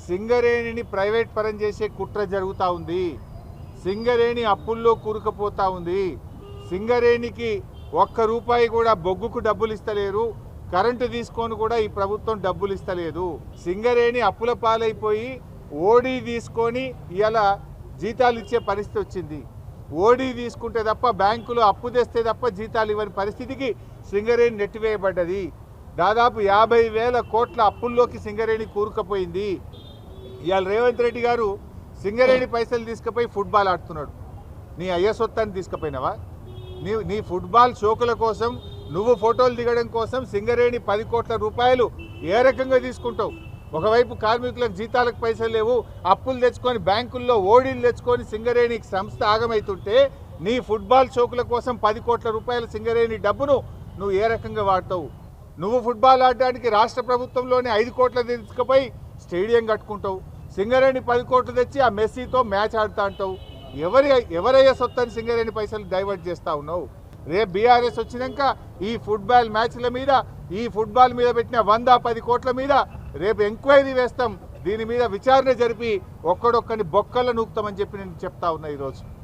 సింగరేణిని private పరం చేసే కుట్ర జరుగుతూ ఉంది. సింగరేణి అప్పుల్లో కూరుకుపోతా ఉంది. సింగరేణికి ఒక్క రూపాయి కూడా బొగ్గుకు డబ్బులు ఇస్తలేరు. కరెంటు తీసుకొని కూడా ఈ ప్రభుత్వం డబ్బులు ఇస్తలేదు. సింగరేణి అప్పుల పాలైపోయి ఓడీ తీసుకొని ఇలా జీతాలు ఇచ్చే పరిస్థితి వచ్చింది. ఓడీ తీసుకుంటే తప్ప బ్యాంకులో అప్పు తెస్తే తప్ప జీతాలు ఇవ్వని పరిస్థితికి సింగరేణి నెట్టివేయబడ్డది. దాదాపు 50,000 కోట్ల అప్పుల్లోకి సింగరేణి కూరుకుపోయింది. ఇవాళ రేవంత్ రెడ్డి గారు సింగరేణి పైసలు తీసుకుపోయి ఫుట్బాల్ ఆడుతున్నాడు. నీ అయ్య సొత్తాన్ని తీసుకుపోయినావా? నీ ఫుట్బాల్ షోకుల కోసం, నువ్వు ఫోటోలు దిగడం కోసం సింగరేణి 10 కోట్ల రూపాయలు ఏ రకంగా తీసుకుంటావు? ఒకవైపు కార్మికులకు జీతాలకు పైసలు లేవు, అప్పులు తెచ్చుకొని బ్యాంకుల్లో ఓడీలు తెచ్చుకొని సింగరేణి సంస్థ ఆగమవుతుంటే నీ ఫుట్బాల్ షోకుల కోసం 10 కోట్ల రూపాయల సింగరేణి డబ్బును నువ్వు ఏ రకంగా వాడతావు? నువ్వు ఫుట్బాల్ ఆడడానికి రాష్ట్ర ప్రభుత్వంలోనే 5 కోట్ల తీసుకుపోయి స్టేడియం కట్టుకుంటావు. సింగరేణి 10 కోట్లు తెచ్చి ఆ మెస్సీతో మ్యాచ్ ఆడుతా అంటావు. ఎవరయ్యా సొత్తని సింగరేణి పైసలు డైవర్ట్ చేస్తూ ఉన్నావు? రేపు బీఆర్ఎస్ వచ్చినాక ఈ ఫుట్బాల్ మ్యాచ్ల మీద, ఈ ఫుట్బాల్ మీద పెట్టిన 110 కోట్ల మీద రేపు ఎంక్వైరీ వేస్తాం. దీని మీద విచారణ జరిపి ఒక్కడొక్కని బొక్కల నూపుతామని చెప్పి నేను చెప్తా ఉన్నా ఈరోజు.